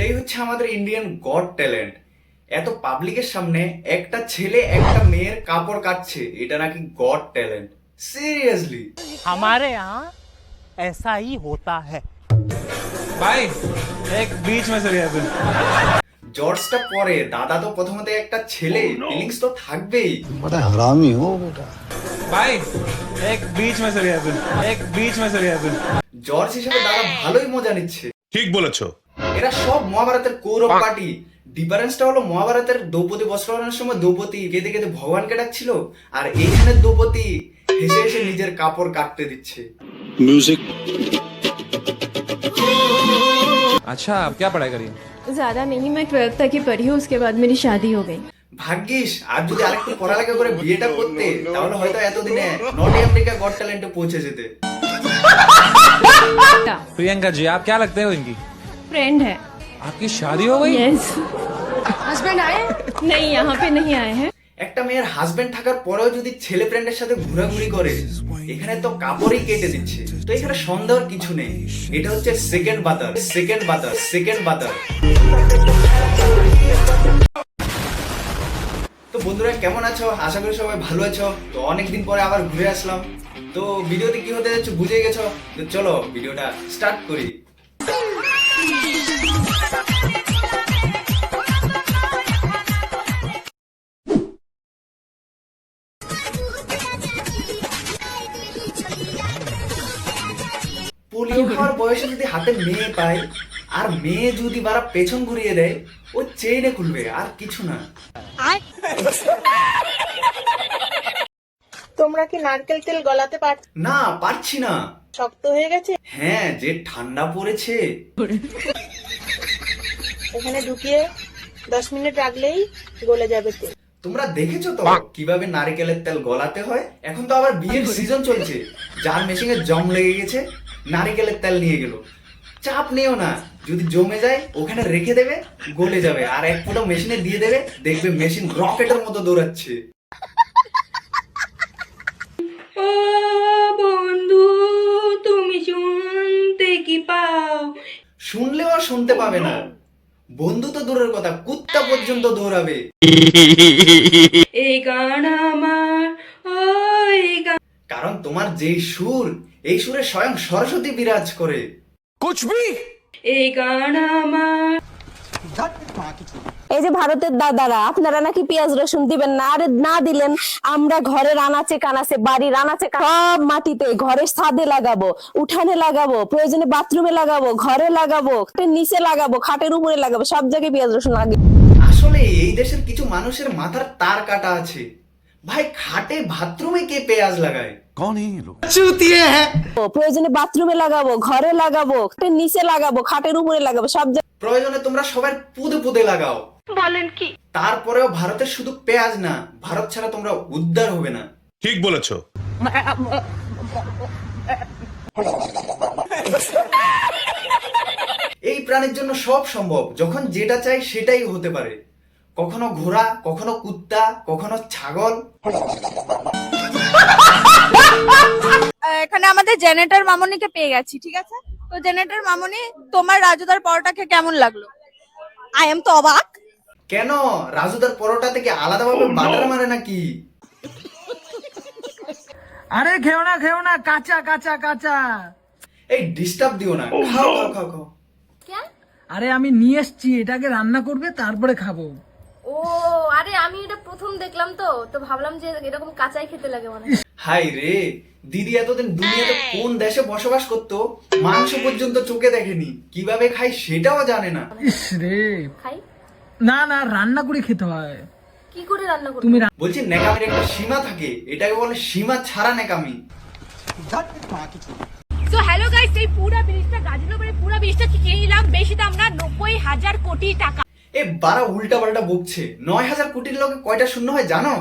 এটাই হচ্ছে আমাদের ইন্ডিয়ান গড ট্যালেন্ট। এত পাবলিকের সামনে একটা ছেলে একটা মেয়ের কাপড় কাটছে, এটা নাকি গড ট্যালেন্ট। সিরিয়াসলি हमारे यहाँ ऐसा ही होता है भाई एक बीच में चले जाते জর্জটা পরে দাদা তো প্রথমত একটা ছেলে, ফিলিংস তো থাকবেই। बड़ा हरामी हो बेटा। भाई एक बीच में चले जाते एक बीच में चले जाते জর্জ হিসেবে দাদা ভালোই মজা নিচ্ছে। ঠিক বলেছো। এরা সব মহাভারতের কৌরব পার্টি। ডিফারেন্সটা হলো মহাভারতের দ্রৌপদী বস্ত্রহরণের সময় দ্রৌপদী কেঁদে কেঁদে ভগবানকে ডাকছিল, আর এইখানে দ্রৌপদী হেসে হেসে নিজের কাপড় কাটতে দিচ্ছে। म्यूजिक अच्छा अब क्या पढ़ाई करिए ज्यादा नहीं, मैं 12th तक ही पढ़ी हूँ, उसके बाद मेरी शादी हो गई। ভাগ্যিস আর যদি আরেকটু পড়ালেখা করে বিয়েটা করতে, তাহলে হয়তো এতদিনে নর্থ আমেরিকা গড ট্যালেন্টে পৌঁছে যেতে। प्रियंका जी आप क्या लगते हो इनकी फ्रेंड है। आपकी शादी हो गई यस। हस्बैंड आए? नहीं, यहाँ पे नहीं आए हैं। একটা মেয়ের হাজবেন্ড থাকার পরেও যদি ছেলে ফ্রেন্ডের সাথে ঘোরাঘুরি করে, এখানে তো কাপড়ই কেটে দিচ্ছে। তো এখানে সন্দেহের কিছু নেই, এটা হচ্ছে সেকেন্ড বাতার, সেকেন্ড বাতার, সেকেন্ড বাতার। তো বন্ধুরা কেমন আছো? আশা করি সবাই ভালো আছো। তো অনেকদিন পরে আবার ঘুরে আসলাম। তো ভিডিওতে কি হতে যাচ্ছে বুঝে গেছো। তো চলো ভিডিওটা স্টার্ট করি। পোলিও খাওয়ার বয়সে যদি হাতে মেয়ে পায়, আর মেয়ে যদি বারা পেছন ঘুরিয়ে দেয়, ও চেইনে খুলবে, আর কিছু না। তোমরা কি নারকেল তেল গলাতে পারছো? না পারছি না। শক্ত হয়ে গেছে? হ্যাঁ, যে ঠান্ডা পড়েছে। এখানে ঢুকিয়ে 10 মিনিট রাখলেই গলে যাবে তেল। তোমরা দেখেছো তো কিভাবে নারকেলের তেল গলাতে হয়? এখন তো আবার বিয়ের সিজন চলছে, যার মেশিনে জং লেগে গেছে, নারকেলের তেল নিয়ে গেল। চাপ নেও না, যদি জমে যায় ওখানে রেখে দেবে, গলে যাবে, আর এক ফোঁটা মেশিনে দিয়ে দেবে, দেখবে মেশিন রকেটের মতো দৌড়াচ্ছে। ও বন্ধু, তুমি শুনতে কি পাও? শুনলেও আর শুনতে পাবে না। বন্ধু তো দূরের কথা, কুত্তা পর্যন্ত দৌড়াবে। এই গান আমার, ও এই গান। কারণ তোমার যেই সুর, এই সুরে স্বয়ং সরস্বতী বিরাজ করে। এই গান আমার। এই যে ভারতের দাদারা, আপনারা নাকি পেঁয়াজ রসুন দিবেন না, আরে না দিলেন আমরা ঘরের আনাচে কানাচে, বাড়ির আনাচে সব মাটিতে, ঘরের ছাদে লাগাবো, উঠানে লাগাবো, প্রয়োজনে বাথরুমে লাগাবো, ঘরে লাগাবো, খাটের নিচে লাগাবো, খাটের উপরে লাগাবো, সব জায়গায় পেঁয়াজ রসুন লাগে। আসলে এই দেশের কিছু মানুষের মাথার তার কাটা আছে। ভাই খাটে বাথরুমে কে পেঁয়াজ লাগায়? कौन है ये लोग? প্রয়োজনে বাথরুমে লাগাবো, ঘরে লাগাবো, খাটের নিচে লাগাবো, খাটের উপরে লাগাবো, সব জায়গায়। প্রয়োজনে তোমরা সবার পুদে পুদে লাগাও। বলেন কি? তারপরেও ভারতের শুধু পেঁয়াজ না, ভারত ছাড়া তোমরা উদ্ধার হবে না। ঠিক বলেছো। এই প্রাণীর জন্য সব সম্ভব, যখন যেটা চাই সেটাই হতে পারে। কখনো ঘোড়া, কখনো কুত্তা, কখনো ছাগল। এখানে আমাদের জেনারেটর মামুনিকে পেয়ে গেছি, ঠিক আছে? তো জেনারেটর মামুনি, তোমার রাজুদার পরোটাকে কেমন লাগলো? আই এম তো অবাক। কেন, রাজুদার পরোটা থেকে আলাদাভাবে বাটার মারে নাকি? আরে খেও না কাঁচা কাঁচা কাঁচা। এই ডিস্টার্ব দিও না, খাও খাও খাও খাও। আরে আমি নিয়ে এসছি, এটাকে রান্না করবে তারপরে খাবো। ও আরে আমি এটা প্রথম দেখলাম, তো ভাবলাম যে এরকম কাঁচাই খেতে লাগে মনে। হাই রে, দিদি এতদিন দুনিয়াতে কোন দেশে বসবাস করতো, মাংস পর্যন্ত চোখে দেখেনি, কিভাবে খাই সেটাও জানে না। ইস রে, খাই না না রান্না করে খেতে হয়। কি করে রান্না করব? তুমি বলছি নেকামির একটা সীমা থাকে, এটাকে বলে সীমা ছাড়া নেকামি। তো হ্যালো গাইস, এই পুরো ব্রিজটা, গাজীনগরের পুরো ব্রিজটা কিনে নিলাম বেশি দাম না, 90,000 কোটি টাকা। এ বারা উল্টা পাল্টা বকছে। 9,000 কোটির লোকে কয়টা শূন্য হয় জানো?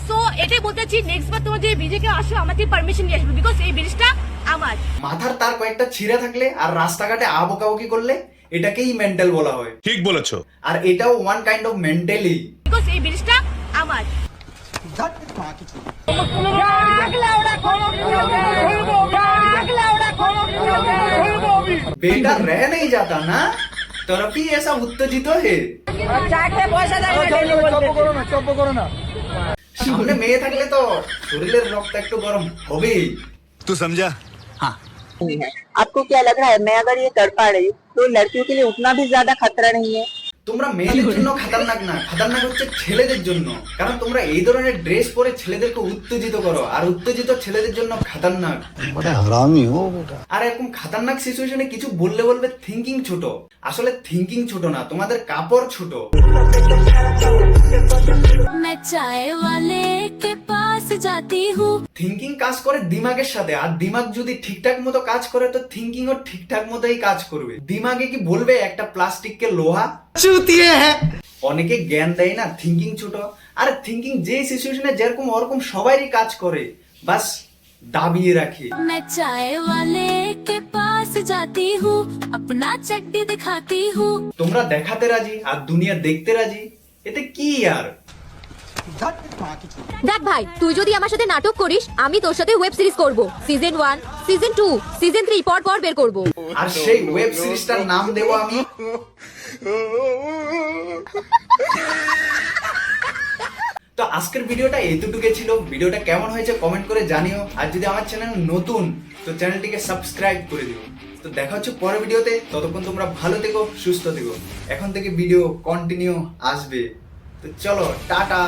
সো এটাই বলতেছি, নেক্সট বার তোমরা যে ব্রিজে কেউ আসো, আমাকে পারমিশন নিয়ে আসবে, বিকজ এই ব্রিজটা আমার। মাথার তার কয়েকটা ছিঁড়ে থাকলে আর রাস্তাঘাটে আবকাবকি করলে এটাকেই মেন্টাল বলা হয়। ঠিক বলেছো। আর এটাও one kind of mentally. Because এই ব্রিজটা আমার। बेटा रह नहीं जाता ना तरफ ही ऐसा उत्तेजित है সামনে মেয়ে থাকলে তো শরীরের রক্ত একটু গরম হবেই। तू समझा? आपको क्या लग रहा है मैं अगर ये कर पा रही हूँ तो लड़कियों के लिए उतना भी ज्यादा खतरा नहीं है? তোমরা মেয়েদের জন্য খাতারনাক না, খাতারনাক হচ্ছে ছেলেদের জন্য। কারণ তোমরা এই ধরনের ড্রেস পরে ছেলেদেরকে উত্তেজিত করো, আর উত্তেজিত ছেলেদের জন্য খাতারনাক। बड़ा हरामी हो बेटा। আর এরকম খাতারনাক সিচুয়েশনে কিছু বললে বলবে থিঙ্কিং ছোট। আসলে থিঙ্কিং ছোট না, তোমাদের কাপড় ছোট। मैं चाय वाले के पास जाती हूँ। থিঙ্কিং কাজ করে দিমাগের সাথে, আর দিমাগ যদি ঠিকঠাক মতো কাজ করে তো থিঙ্কিংও ঠিকঠাক মতোই কাজ করবে। দিমাগে কি বলবে একটা প্লাস্টিককে লোহা? অনেকে জ্ঞান দেয় না থিঙ্কিং ছোট। আর থিঙ্কিং যে সিচুয়েশনে যেরকম ওরকম সবারই কাজ করে, বাস দাবিয়ে রাখে। मैं चाय वाले के पास जाती हूँ, अपना चड्डी दिखाती हूँ। তোমরা দেখাতে রাজি আর দুনিয়া দেখতে রাজি, এতে কি আর? দেখ ভাই, তুই যদি আমার সাথে নাটক করিস আমি তোর সাথে ওয়েব সিরিজ করব। সিজন 1, সিজন 2, সিজন 3 পর পর বের করব। আর সেই ওয়েব সিরিজটার নাম দেবো আমি তো আজকের ভিডিওটা এতটুকু ছিল। ভিডিওটা কেমন হয়েছে কমেন্ট করে জানিও, আর যদি আমার চ্যানেল নতুন তো চ্যানেলটিকে সাবস্ক্রাইব করে দিও। তো দেখা হচ্ছে পরের ভিডিওতে, ততক্ষণ তোমরা ভালো থেকো, সুস্থ থেকো। এখন থেকে ভিডিও কন্টিনিউ আসবে, তো চলো টাটা।